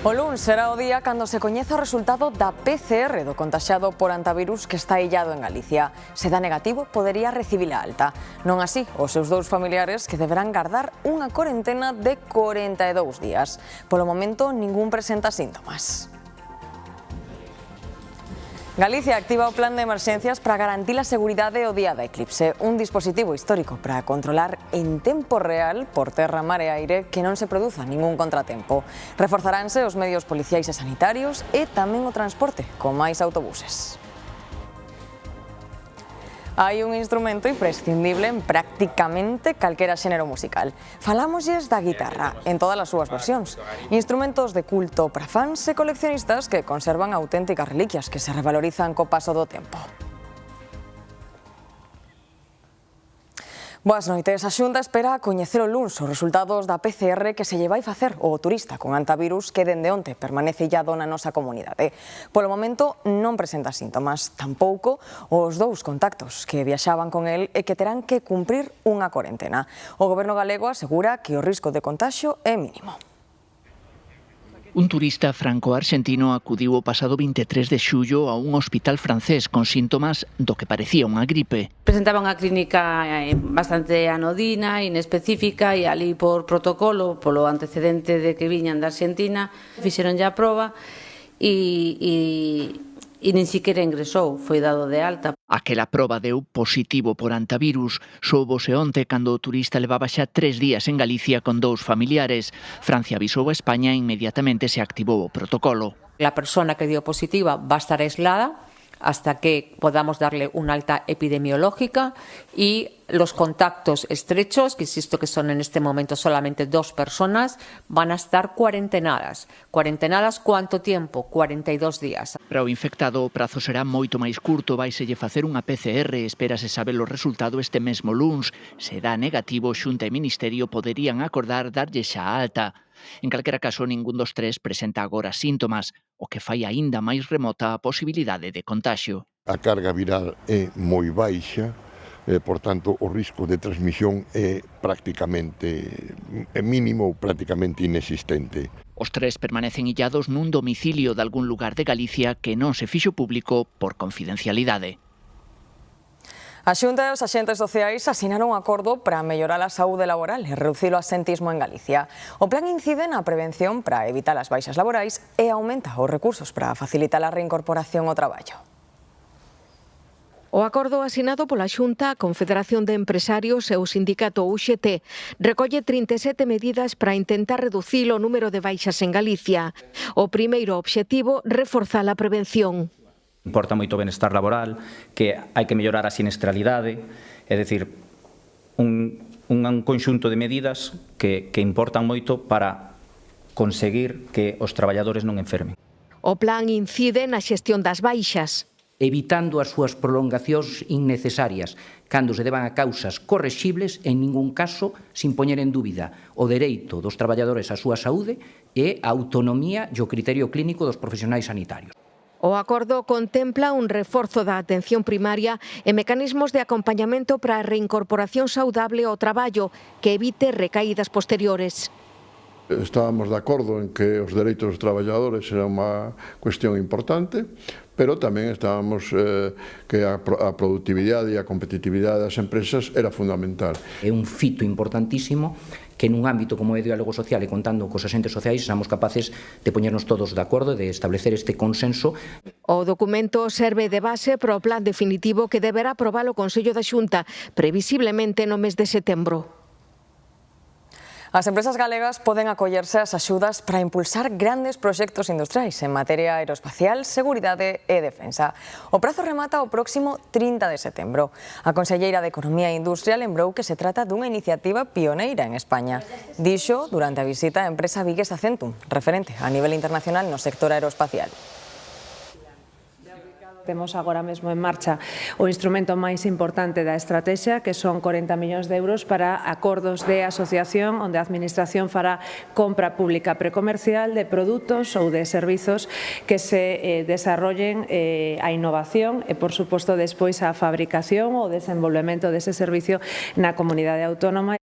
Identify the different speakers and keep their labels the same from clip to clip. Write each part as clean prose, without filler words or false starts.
Speaker 1: O luns será o día cando se coñeza o resultado da PCR do contaxiado por antivirus que está illado en Galicia. Se dá negativo, podería recibir a alta. Non así, os seus dous familiares que deberán gardar unha corentena de 42 días. Polo momento, ningún presenta síntomas. Galicia activa o plan de emerxencias para garantir a seguridade o día da eclipse, un dispositivo histórico para controlar en tempo real, por terra, mar e aire, que non se produza ningún contratempo. Reforzaránse os medios policiais e sanitarios e tamén o transporte, con máis autobuses. Hai un instrumento imprescindible en prácticamente calquera xénero musical. Falámoslles da guitarra, en todas as súas versións. Instrumentos de culto para fans e coleccionistas que conservan auténticas reliquias que se revalorizan co paso do tempo. Boas noites. A Xunta espera coñecer o luns os resultados da PCR que se lle vai facer o turista con antivirus que dende onte permanece illado na nosa comunidade. Polo momento non presenta síntomas, tampouco os dous contactos que viaxaban con el e que terán que cumprir unha corentena. O Goberno galego asegura que o risco de contaxio é mínimo.
Speaker 2: Un turista franco-arxentino acudiu o pasado 23 de xullo a un hospital francés con síntomas do que parecía unha gripe.
Speaker 3: Presentaba unha clínica bastante anodina, inespecífica, e ali por protocolo, polo antecedente de que viñan da Argentina, fixeron a proba e nin siquiera ingresou, foi dado de alta.
Speaker 2: Aquela proba deu positivo por antivirus. Soubose onte cando o turista levaba xa 3 días en Galicia con dous familiares. Francia avisou a España e inmediatamente se activou o protocolo.
Speaker 4: La persona que dio positiva va a estar aislada hasta que podamos darle una alta epidemiológica y los contactos estrechos, que insisto que son en este momento solamente 2 personas, van a estar cuarentenadas. ¿Cuarentenadas cuánto tiempo? 42 días.
Speaker 2: Para o infectado o prazo será moito máis curto, vaiselle facer unha PCR, espérase saber o resultado este mesmo luns. Se dá negativo, Xunta e Ministerio poderían acordar darlle xa a alta. En calquera caso, ningún dos tres presenta agora síntomas, o que fai aínda máis remota a posibilidade de contaxio.
Speaker 5: A carga viral é moi baixa, por tanto, o risco de transmisión é mínimo ou prácticamente inexistente.
Speaker 2: Os tres permanecen illados nun domicilio de algún lugar de Galicia que non se fixo público por confidencialidade.
Speaker 1: A Xunta e os axentes sociais asinaron un acordo para mellorar a saúde laboral e reducir o absentismo en Galicia. O plan incide na prevención para evitar as baixas laborais e aumenta os recursos para facilitar a reincorporación ao traballo.
Speaker 6: O acordo asinado pola Xunta, a Confederación de Empresarios e o sindicato UGT recolle 37 medidas para intentar reducir o número de baixas en Galicia. O primeiro obxectivo, reforzar a prevención.
Speaker 7: Importa moito o benestar laboral, que hai que mellorar a sinestralidade, é dicir, un conxunto de medidas que importan moito para conseguir que os traballadores non enfermen.
Speaker 6: O plan incide na xestión das baixas,
Speaker 8: evitando as súas prolongacións innecesarias, cando se deban a causas correxibles, en ningún caso sin poñer en dúbida o dereito dos traballadores á súa saúde e a autonomía e o criterio clínico dos profesionais sanitarios.
Speaker 6: O acordo contempla un reforzo da atención primaria e mecanismos de acompañamento para a reincorporación saudable ao traballo que evite recaídas posteriores.
Speaker 9: Estábamos de acordo en que os dereitos dos traballadores era unha cuestión importante, pero tamén estábamos que a productividade e a competitividade das empresas era fundamental.
Speaker 8: É un fito importantísimo que nun ámbito como é o diálogo social e contando cos axentes sociais seamos capaces de poñernos todos de acordo e de establecer este consenso.
Speaker 6: O documento serve de base para o plan definitivo que deberá aprobar o Consello da Xunta, previsiblemente no mes de setembro.
Speaker 1: As empresas galegas poden acollerse ás axudas para impulsar grandes proxectos industriais en materia aeroespacial, seguridade e defensa. O prazo remata o próximo 30 de setembro. A conselleira de Economía e Industria lembrou que se trata dunha iniciativa pioneira en España. Dixo durante a visita á empresa viguesa Centum, referente a nivel internacional no sector aeroespacial.
Speaker 10: Temos agora mesmo en marcha o instrumento máis importante da estrategia, que son 40 millóns de euros para acordos de asociación onde a Administración fará compra pública precomercial de produtos ou de servizos que se desarrollen a innovación e, por suposto, despois a fabricación ou desenvolvemento dese servicio na comunidade autónoma.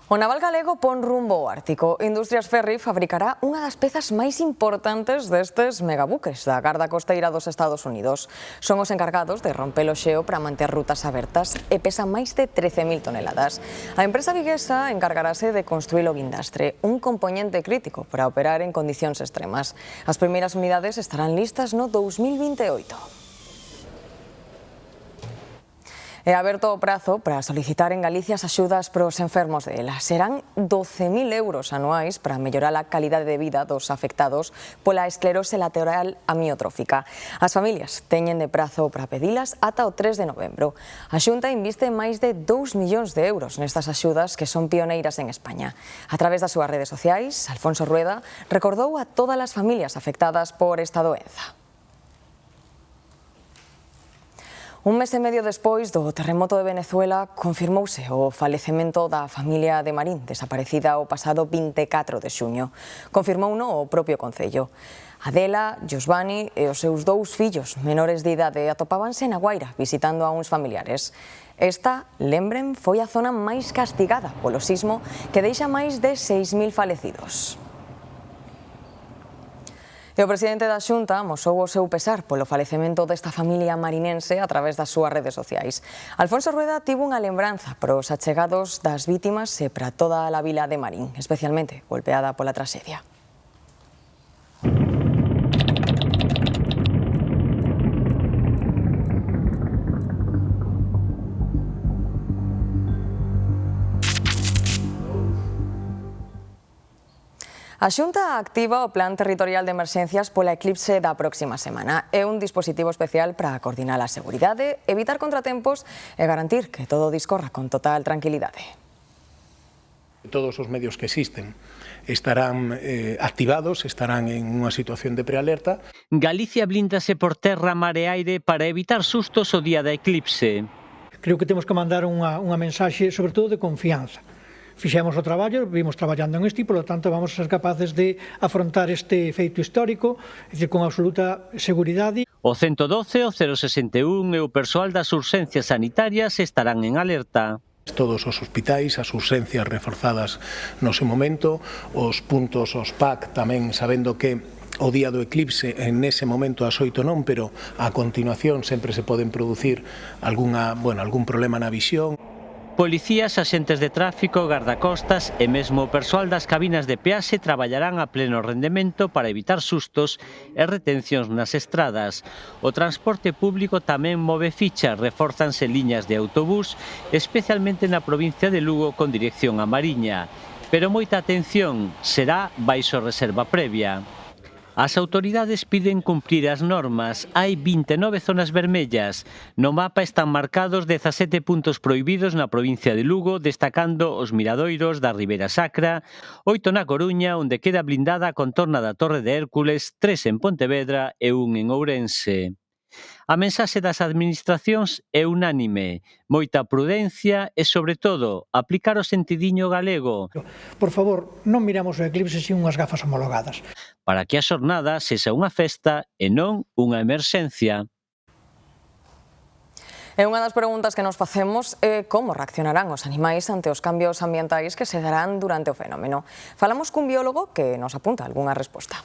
Speaker 1: O naval galego pon rumbo ao Ártico. Industrias Ferri fabricará unha das pezas máis importantes destes megabuques da Garda Costeira dos Estados Unidos. Son os encargados de romper o xeo para manter rutas abertas e pesan máis de 13.000 toneladas. A empresa viguesa encargarase de construir o guindastre, un compoñente crítico para operar en condicións extremas. As primeiras unidades estarán listas no 2028. É aberto o prazo para solicitar en Galicia as axudas para os enfermos de ELA. Serán 12.000 euros anuais para mellorar a calidade de vida dos afectados pola esclerose lateral amiotrófica. As familias teñen de prazo para pedilas ata o 3 de novembro. A Xunta inviste máis de 2 millóns de euros nestas axudas que son pioneiras en España. A través das súas redes sociais, Alfonso Rueda recordou a todas as familias afectadas por esta doenza. Un mes e medio despois do terremoto de Venezuela, confirmouse o falecemento da familia de Marín, desaparecida o pasado 24 de xuño. Confirmouno o propio Concello. Adela, Josvani e os seus dous fillos menores de idade atopábanse na Guaira visitando a uns familiares. Esta, lembren, foi a zona máis castigada polo sismo que deixa máis de 6.000 falecidos. E o presidente da Xunta amosou o seu pesar polo falecemento desta familia marinense a través das súas redes sociais. Alfonso Rueda tivo unha lembranza para os achegados das vítimas e para toda a vila de Marín, especialmente golpeada pola traxedia. A Xunta activa o Plan Territorial de Emerxencias pola eclipse da próxima semana. É un dispositivo especial para coordinar a seguridade, evitar contratempos e garantir que todo discorra con total tranquilidade.
Speaker 11: Todos os medios que existen estarán activados, estarán en unha situación de prealerta.
Speaker 12: Galicia blíndase por terra, mar e aire para evitar sustos o día da eclipse.
Speaker 13: Creo que temos que mandar unha mensaxe, sobre todo, de confianza. Fixemos o traballo, vimos traballando en isto e, polo tanto, vamos a ser capaces de afrontar este feito histórico, é dicir, con absoluta seguridade.
Speaker 12: O 112, o 061 e o persoal das urxencias sanitarias estarán en alerta.
Speaker 11: Todos os hospitais, as urxencias reforzadas no seu momento, os puntos, os PAC, tamén sabendo que o día do eclipse, en ese momento as 8 non, pero a continuación sempre se poden producir algún problema na visión.
Speaker 12: Policías, axentes de tráfico, gardacostas e mesmo o persoal das cabinas de peaxe traballarán a pleno rendemento para evitar sustos e retencións nas estradas. O transporte público tamén move fichas, reforzanse liñas de autobús, especialmente na provincia de Lugo con dirección a Mariña. Pero moita atención, será baixo reserva previa. As autoridades piden cumprir as normas. Hai 29 zonas vermellas. No mapa están marcados 17 puntos prohibidos na provincia de Lugo, destacando os miradoiros da Ribeira Sacra, 8 na Coruña, onde queda blindada a contorna da Torre de Hércules, 3 en Pontevedra e 1 en Ourense. A mensaxe das administracións é unánime, moita prudencia e, sobre todo, aplicar o sentidiño galego.
Speaker 13: Por favor, non miramos o eclipse sin unhas gafas homologadas.
Speaker 12: Para que a xornada sexa unha festa e non unha emerxencia.
Speaker 1: E unha das preguntas que nos facemos é como reaccionarán os animais ante os cambios ambientais que se darán durante o fenómeno. Falamos cun biólogo que nos apunta algunha resposta.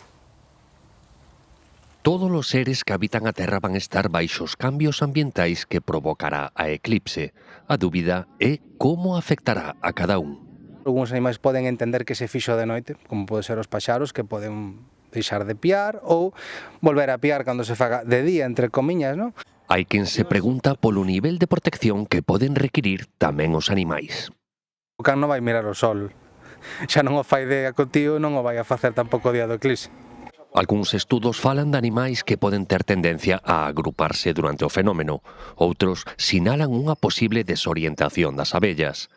Speaker 14: Todos os seres que habitan a Terra van estar baixo os cambios ambientais que provocará a eclipse. A dúbida é como afectará a cada un.
Speaker 15: Algúns animais poden entender que se fixo de noite, como pode ser os paxaros, que poden deixar de piar ou volver a piar cando se faga de día, entre comiñas, non?
Speaker 14: Hai quen se pregunta polo nivel de protección que poden requirir tamén os animais.
Speaker 15: O can non vai mirar o sol. Xa non o fai de acotío, non o vai a facer tampouco o día do eclipse.
Speaker 14: Algúns estudos falan de animais que poden ter tendencia a agruparse durante o fenómeno. Outros sinalan unha posible desorientación das abellas.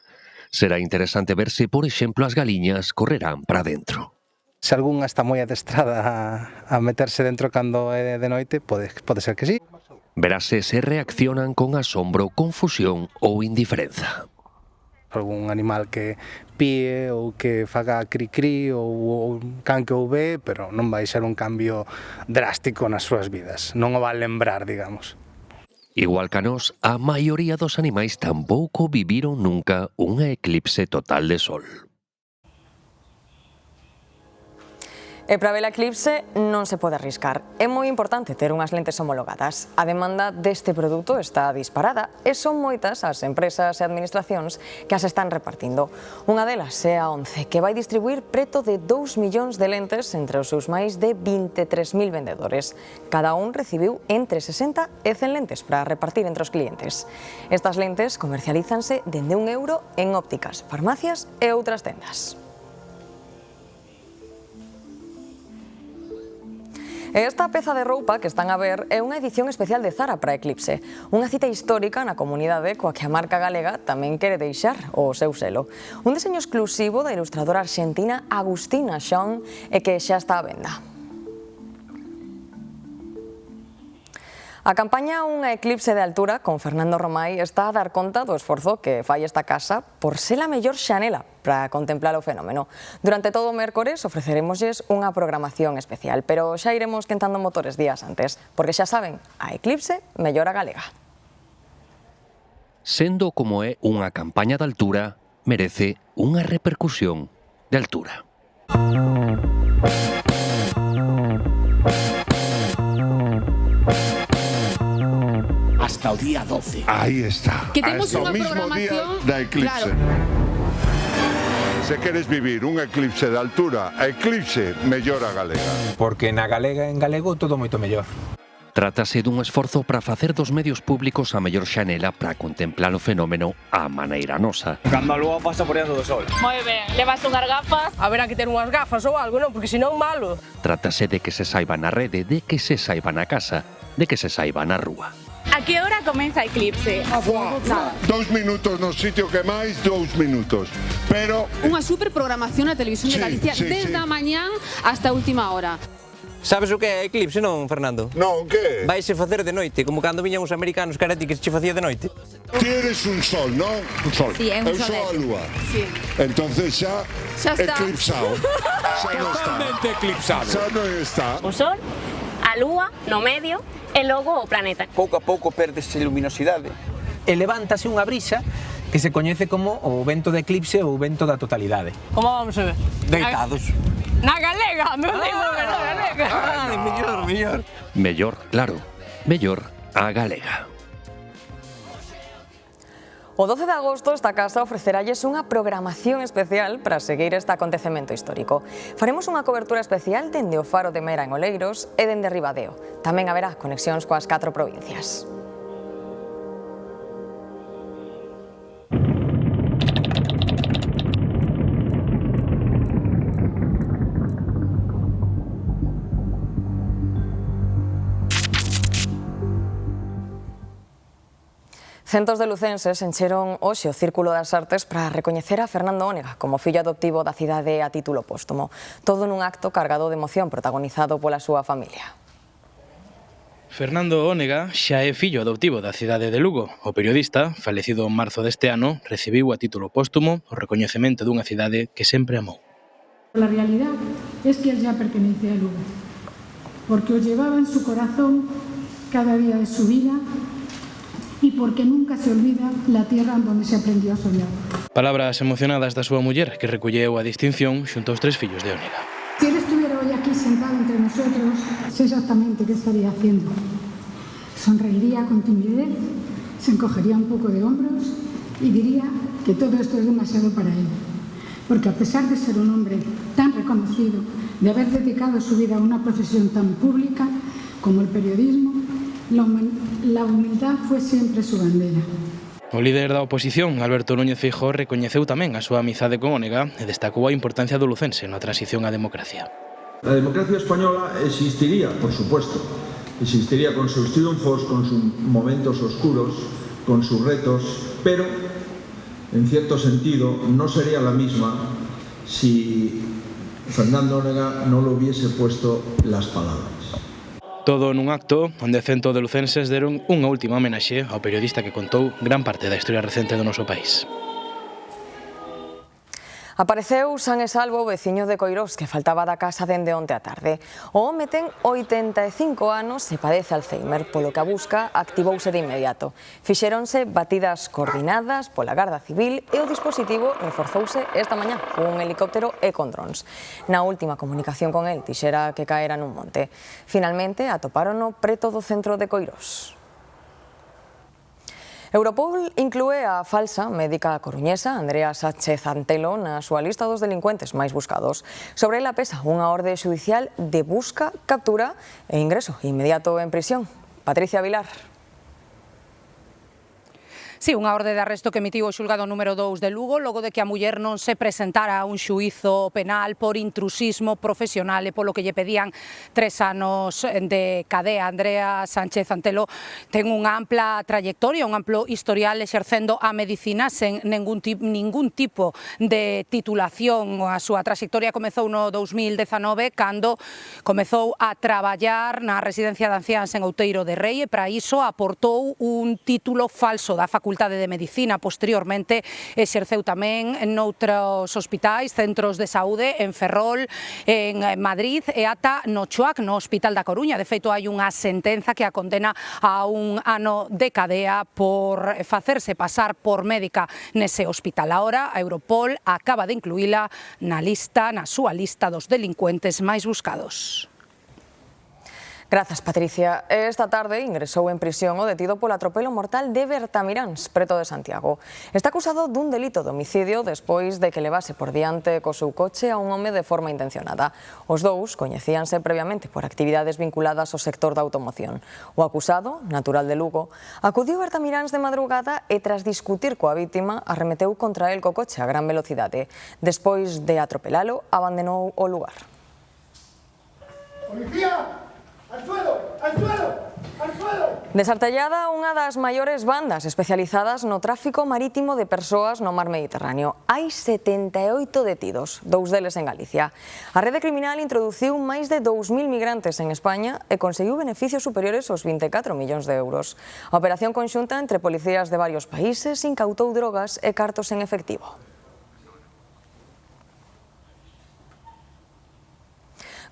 Speaker 14: Será interesante ver se, por exemplo, as galiñas correrán para dentro.
Speaker 15: Se algunha está moi adestrada a meterse dentro cando é de noite, pode ser que sí.
Speaker 14: Verase se reaccionan con asombro, confusión ou indiferenza.
Speaker 15: Algún animal que píe ou que faga cri-cri ou can que ou ve, pero non vai ser un cambio drástico nas súas vidas. Non o vai lembrar, digamos.
Speaker 14: Igual que a nós, a maioría dos animais tampouco viviron nunca unha eclipse total de sol.
Speaker 1: E para ver a eclipse non se pode arriscar. É moi importante ter unhas lentes homologadas. A demanda deste produto está disparada e son moitas as empresas e administracións que as están repartindo. Unha delas é a ONCE, que vai distribuir preto de 2 millóns de lentes entre os seus máis de 23.000 vendedores. Cada un recibiu entre 60 e 100 lentes para repartir entre os clientes. Estas lentes comercialízanse dende €1 en ópticas, farmacias e outras tendas. Esta peza de roupa que están a ver é unha edición especial de Zara para Eclipse, unha cita histórica na comunidade coa que a marca galega tamén quere deixar o seu selo. Un deseño exclusivo da ilustradora arxentina Agustina Schön e que xa está á venda. A campaña Unha eclipse de altura con Fernando Romai está a dar conta do esforzo que fai esta casa por ser a mellor xanela para contemplar o fenómeno. Durante todo o mércores ofreceremosles unha programación especial, pero xa iremos quentando motores días antes, porque xa saben, a eclipse mellora galega.
Speaker 14: Sendo como é unha campaña de altura, merece unha repercusión de altura.
Speaker 16: Hasta o día 12.
Speaker 5: Aí está.
Speaker 16: Que temos
Speaker 5: hasta
Speaker 16: unha
Speaker 5: o mismo
Speaker 16: programación,
Speaker 5: día da eclipse. Se queres vivir un eclipse de altura, a eclipse mellora galega.
Speaker 17: Porque na galega en galego todo moito mellor.
Speaker 14: Trátase dun esforzo para facer dos medios públicos a mellor xanela para contemplar o fenómeno á maneira nosa.
Speaker 18: Cando a lúa pasa por dentro do sol.
Speaker 19: Moi ben, levas unhas gafas. Haberá que ter unhas gafas ou algo, non? Porque senón malo.
Speaker 14: Trátase de que se saiba na rede, de que se saiba na casa, de que se saiba na rúa.
Speaker 19: A que hora comeza a eclipse?
Speaker 5: 2 minutos no sitio que máis, 2 minutos. Pero
Speaker 16: Unha superprogramación na televisión de Galicia desde a mañán hasta a última hora.
Speaker 20: Sabes o que é eclipse, non, Fernando?
Speaker 5: Non, que?
Speaker 20: Vaise facer de noite, como cando viñan os americanos que era ti que se che facía de noite.
Speaker 5: Ti eres un sol, non? Un sol.
Speaker 16: Sí, é un
Speaker 5: Eu
Speaker 16: sol.
Speaker 5: sou a lúa.
Speaker 16: Sí.
Speaker 5: Entonces xa
Speaker 16: está.
Speaker 5: eclipsado. Xa non está.
Speaker 17: Totalmente eclipsado.
Speaker 5: Xa non está.
Speaker 19: O sol, a lúa, no medio, e logo o planeta.
Speaker 20: Pouco a pouco perdese luminosidade.
Speaker 17: E levántase unha brisa que se coñece como o vento de eclipse ou vento da totalidade.
Speaker 19: Como vamos a ver?
Speaker 20: Deitados.
Speaker 19: Na galega, meu digo, na galega.
Speaker 20: Mellor.
Speaker 14: Mellor, claro, mellor a galega.
Speaker 1: O 12 de agosto esta casa ofreceralles unha programación especial para seguir este acontecemento histórico. Faremos unha cobertura especial dende o Faro de Mera en Oleiros e dende Ribadeo. Tamén haberá conexións coas 4 provincias. Centos de lucenses encheron hoxe o Círculo das Artes para recoñecer a Fernando Ónega como fillo adoptivo da cidade a título póstumo. Todo nun acto cargado de emoción protagonizado pola súa familia.
Speaker 21: Fernando Ónega xa é fillo adoptivo da cidade de Lugo. O periodista, falecido en marzo deste ano, recibiu a título póstumo o recoñecemento dunha cidade que sempre amou.
Speaker 22: La realidad es que él ya pertenece a Lugo, porque o llevaba en su corazón cada día de su vida y porque nunca se olvida la tierra donde se aprendió a soñar.
Speaker 21: Palabras emocionadas da súa muller que recolleu a distinción xunto aos 3 fillos de Ónega.
Speaker 22: Si él estuviera hoy aquí sentado entre nosotros, sé exactamente qué estaría haciendo. Sonreiría con timidez, se encogería un poco de hombros y diría que todo esto es demasiado para él. Porque a pesar de ser un hombre tan reconocido, de haber dedicado su vida a una profesión tan pública como el periodismo, la humildad fue siempre su bandera.
Speaker 21: O líder da oposición, Alberto Núñez Feijóo, recoñeceu tamén a súa amizade con Ónega e destacou a importancia do lucense na transición á democracia.
Speaker 23: La democracia española existiría, por supuesto, existiría con sus triunfos, con sus momentos oscuros, con sus retos, pero en cierto sentido no sería la misma si Fernando Ónega no le hubiese puesto las palabras.
Speaker 21: Todo nun acto onde centos de lucenses deron unha última homenaxe ao periodista que contou gran parte da historia recente do noso país.
Speaker 1: Apareceu san e salvo o veciño de Coirós que faltaba da casa dende onte á tarde. O home ten 85 anos e padece Alzheimer, polo que a busca activouse de inmediato. Fixéronse batidas coordinadas pola Garda Civil e o dispositivo reforzouse esta mañá cun helicóptero e con drons. Na última comunicación con el dixera que caera nun monte. Finalmente atopárono preto do centro de Coirós. Europol inclúe a falsa médica coruñesa Andrea Sánchez Antelo na súa lista dos delincuentes máis buscados. Sobre ela pesa unha orde xudicial de busca, captura e ingreso inmediato en prisión. Patricia Vilar.
Speaker 2: Sí, unha orde de arresto que emitiu o xulgado número 2 de Lugo logo de que a muller non se presentara a un xuízo penal por intrusismo profesional e polo que lle pedían 3 anos de cadea. Andrea Sánchez Antelo ten unha ampla trayectoria, un amplo historial exercendo a medicina sen ningún tipo de titulación. A súa trayectoria comezou no 2019 cando comezou a traballar na residencia de anciáns en Outeiro de Rei e para iso aportou un título falso da Facultade de Medicina. Posteriormente exerceu tamén noutros hospitais, centros de saúde en Ferrol, en Madrid e ata no CHUAC, no Hospital da Coruña. De feito, hai unha sentenza que a condena a un ano de cadea por facerse pasar por médica nese hospital. Ahora, a Europol acaba de incluíla na súa lista dos delincuentes máis buscados.
Speaker 1: Grazas, Patricia. Esta tarde ingresou en prisión o detido polo atropelo mortal de Bertamiráns, preto de Santiago. Está acusado dun delito de homicidio despois de que levase por diante co seu coche a un home de forma intencionada. Os dous coñecíanse previamente por actividades vinculadas ao sector da automoción. O acusado, natural de Lugo, acudiu a Bertamiráns de madrugada e tras discutir coa vítima arremeteu contra el co coche a gran velocidade. Despois de atropelalo, abandonou o lugar.
Speaker 3: ¡Policía! ¡Al suelo! ¡Al suelo! ¡Al suelo!
Speaker 1: Desartellada unha das maiores bandas especializadas no tráfico marítimo de persoas no mar Mediterráneo. Hai 78 detidos, 2 deles en Galicia. A rede criminal introduciu máis de 2.000 migrantes en España e conseguiu beneficios superiores aos 24 millóns de euros. A operación conxunta entre policías de varios países incautou drogas e cartos en efectivo.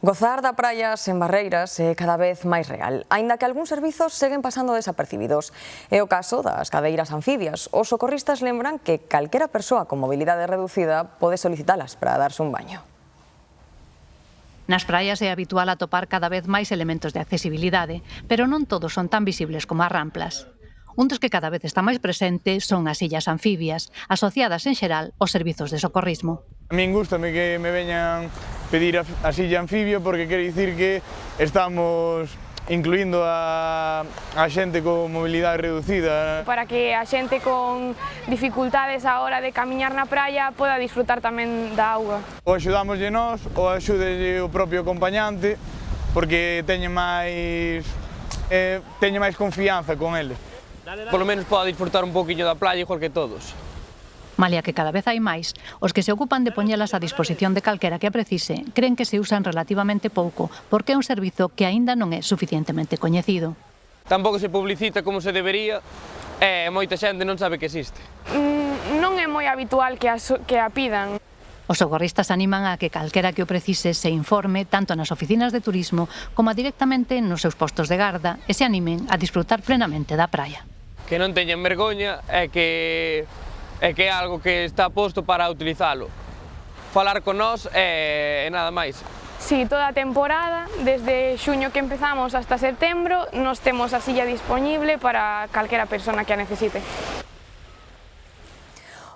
Speaker 1: Gozar da praia sen barreiras é cada vez máis real, aínda que algúns servizos seguen pasando desapercibidos. É o caso das cadeiras anfibias. Os socorristas lembran que calquera persoa con mobilidade reducida pode solicitalas para darse un baño.
Speaker 4: Nas praias é habitual atopar cada vez máis elementos de accesibilidade, pero non todos son tan visibles como as ramplas. Un dos que cada vez está máis presente son as illas anfibias, asociadas en xeral aos servizos de socorrismo.
Speaker 24: A min gústame que me veñan pedir a silla anfibio porque quere dicir que estamos incluindo a xente con mobilidade reducida.
Speaker 25: Para que a xente con dificultades a hora de camiñar na praia poda disfrutar tamén da auga.
Speaker 24: Ou axudámoslle nós, ou axúdelle o propio acompañante, porque teñe máis confianza con eles.
Speaker 20: Polo menos poda disfrutar un poquinho da playa igual que todos.
Speaker 4: Malia que cada vez hai máis, os que se ocupan de poñelas a disposición de calquera que a precise creen que se usan relativamente pouco porque é un servizo que aínda non é suficientemente coñecido.
Speaker 20: Tampouco se publicita como se debería e moita xente non sabe que existe.
Speaker 25: Non é moi habitual que a pidan.
Speaker 4: Os socorristas animan a que calquera que o precise se informe tanto nas oficinas de turismo como directamente nos seus postos de garda e se animen a disfrutar plenamente da praia.
Speaker 20: Que non teñan vergoña e que é algo que está posto para utilizalo. Falar con nós e nada máis.
Speaker 25: Sí, toda a temporada, desde xuño que empezamos hasta setembro, nos temos a silla disponible para calquera persona que a necesite.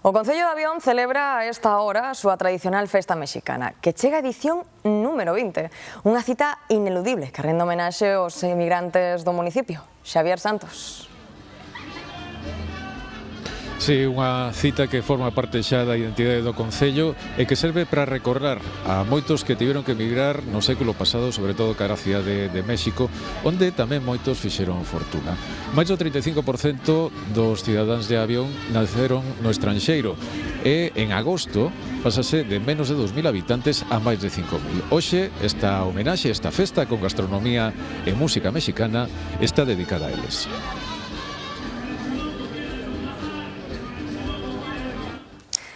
Speaker 1: O Concello de Avión celebra a esta hora a súa tradicional festa mexicana, que chega a edición número 20, unha cita ineludible que rende homenaxe aos emigrantes do municipio. Xavier Santos.
Speaker 26: Sí, unha cita que forma parte xa da identidade do Concello e que serve para recordar a moitos que tiveron que emigrar no século pasado, sobre todo cara a cidade de México, onde tamén moitos fixeron fortuna. Mais do 35% dos cidadáns de Avión naceron no estranxeiro e en agosto pásase de menos de 2.000 habitantes a máis de 5.000. Hoxe, esta homenaxe, esta festa con gastronomía e música mexicana está dedicada a eles.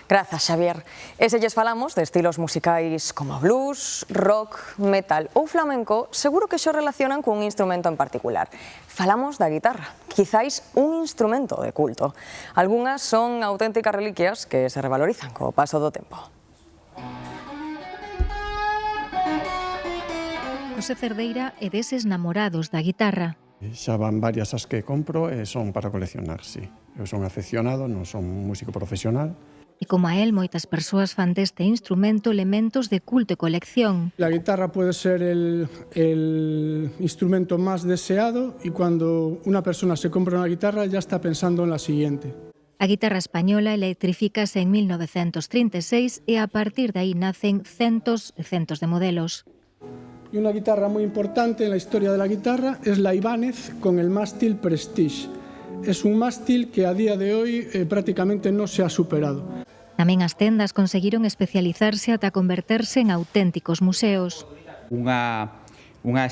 Speaker 1: Grazas, Xavier. E se lles falamos de estilos musicais como blues, rock, metal ou flamenco, seguro que xo relacionan cun instrumento en particular. Falamos da guitarra, quizáis un instrumento de culto. Algunhas son auténticas reliquias que se revalorizan co paso do tempo.
Speaker 6: José Cerdeira é deses namorados da guitarra.
Speaker 7: Xa van varias as que compro e son para coleccionar, sí. Eu son aficionado, non son músico profesional.
Speaker 6: E como a él, moitas persoas fan deste instrumento elementos de culto e colección.
Speaker 23: La guitarra puede ser el instrumento más deseado y cuando una persona se compra una guitarra ya está pensando en la siguiente.
Speaker 6: A guitarra española electrifícase en 1936 e a partir de aí nacen centos e centos de modelos.
Speaker 23: Y una guitarra muy importante en la historia de la guitarra es la Ibanez con el mástil Prestige. Es un mástil que a día de hoy prácticamente no se ha superado.
Speaker 6: Tamén as tendas conseguiron especializarse ata converterse en auténticos museos.
Speaker 8: Unha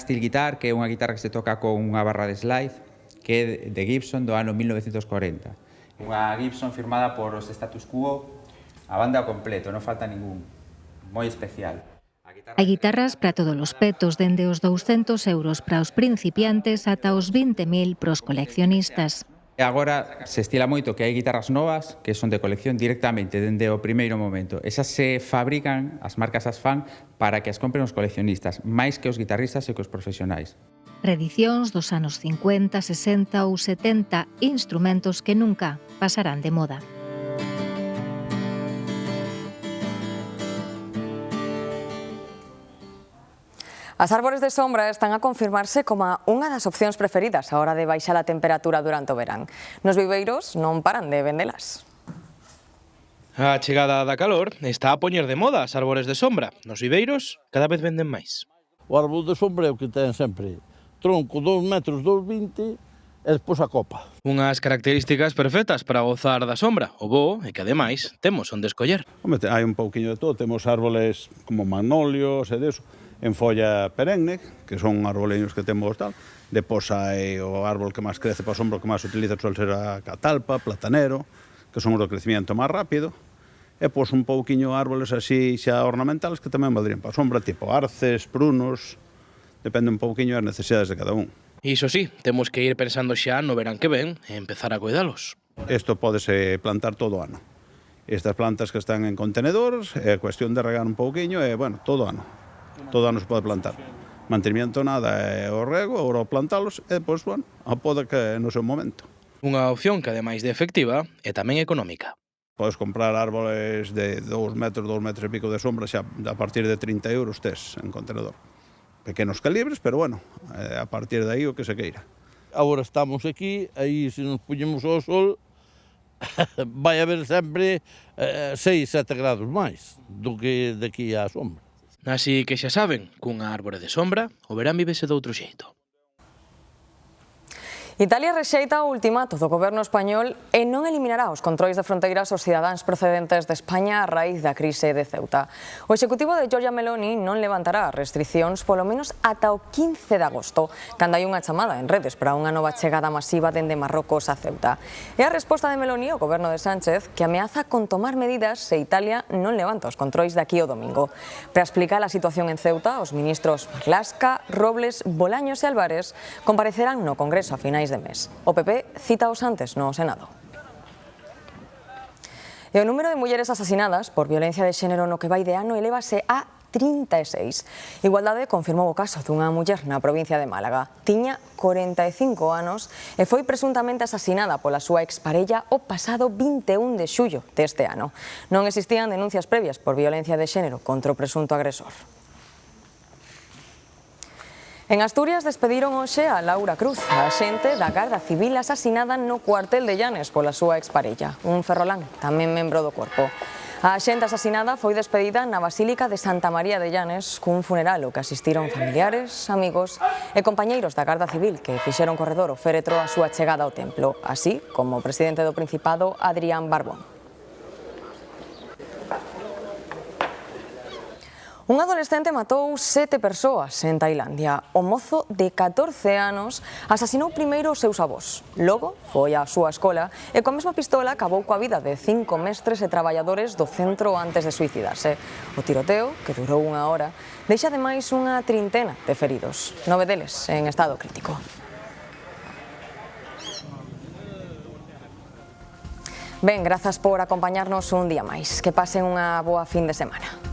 Speaker 8: steel guitar, que é unha guitarra que se toca con unha barra de slide, que é de Gibson do ano 1940. Unha Gibson firmada por os Status Quo, a banda ao completo, non falta ningún. Moi especial.
Speaker 6: Hai guitarras para todos os petos, dende os 200 euros para os principiantes ata os 20.000 para os coleccionistas.
Speaker 8: Agora se estila moito que hai guitarras novas que son de colección directamente dende o primeiro momento. Esas se fabrican, as marcas as fan, para que as compren os coleccionistas, máis que os guitarristas e que os profesionais.
Speaker 6: Reedicións dos anos 50, 60 ou 70, instrumentos que nunca pasarán de moda.
Speaker 1: As árbores de sombra están a confirmarse como unha das opcións preferidas a hora de baixar a temperatura durante o verán. Nos viveiros non paran de vendelas.
Speaker 21: A chegada da calor está a poñer de moda as árbores de sombra. Nos viveiros cada vez venden máis.
Speaker 9: O árbol de sombra é o que ten sempre tronco 2 metros, 2,20 e despois a copa.
Speaker 21: Unhas características perfectas para gozar da sombra. O bo é que ademais temos onde escoller.
Speaker 9: Hai un pouquiño de todo, temos árboles como magnolios e deso, en folla perenne, que son arboleños que temos tal, depois hai o árbol que máis crece para a sombra, o que máis utiliza suele ser a catalpa, platanero, que son os do crecimiento máis rápido, e pois un pouquiño árboles así xa ornamentales que tamén valdrían para a sombra, tipo arces, prunos, depende un pouquiño das necesidades de cada un.
Speaker 21: Iso sí, temos que ir pensando xa no verán que ven e empezar a cuidalos.
Speaker 9: Isto pódese plantar todo o ano. Estas plantas que están en contenedores, é cuestión de regar un pouquiño e, bueno, todo o ano. Todo ano se pode plantar. Mantenimiento nada é o rego, agora plantalos e, pois, bueno, a poda que no seu momento.
Speaker 21: Unha opción que, ademais de efectiva, é tamén económica.
Speaker 9: Podes comprar árboles de 2 metros e pico de sombra xa a partir de 30 euros tes en contenedor. Pequenos calibres, pero, bueno, a partir de aí o que se queira. Agora estamos aquí, aí se nos puñemos ao sol, vai haber sempre 6-7 grados máis do que daqui á sombra.
Speaker 21: Así que xa saben, cunha árbore de sombra, o verán vívese doutro xeito.
Speaker 1: Italia rexeita o ultimato do goberno español e non eliminará os controis de fronteiras aos cidadáns procedentes de España a raíz da crise de Ceuta. O executivo de Giorgia Meloni non levantará restricións polo menos ata o 15 de agosto, cando hai unha chamada en redes para unha nova chegada masiva dende Marrocos a Ceuta. É a resposta de Meloni ao goberno de Sánchez, que ameaza con tomar medidas se Italia non levanta os controis daqui ao domingo. Para explicar a situación en Ceuta, os ministros Marlaska, Robles, Bolaños e Álvarez comparecerán no Congreso a finais de mes. O PP cítaos antes no Senado. E o número de mulleres asasinadas por violencia de xénero no que vai de ano elévase a 36. Igualdade confirmou o caso dunha muller na provincia de Málaga. Tiña 45 anos e foi presuntamente asasinada pola súa exparella o pasado 21 de xullo deste ano. Non existían denuncias previas por violencia de xénero contra o presunto agresor. En Asturias despediron hoxe a Laura Cruz, a axente da Garda Civil asasinada no cuartel de Llanes pola súa exparella, un ferrolán, tamén membro do corpo. A axente asasinada foi despedida na Basílica de Santa María de Llanes cun funeral ao que asistiron familiares, amigos e compañeiros da Garda Civil que fixeron corredor o féretro a súa chegada ao templo, así como o presidente do Principado, Adrián Barbón. Un adolescente matou 7 persoas en Tailandia. O mozo de 14 anos asasinou primeiro os seus avós. Logo foi á súa escola e coa mesma pistola acabou coa vida de 5 mestres e traballadores do centro antes de suicidarse. O tiroteo, que durou 1 hora, deixa ademais unha trintena de feridos, 9 deles en estado crítico. Ben, grazas por acompañarnos un día máis. Que pasen unha boa fin de semana.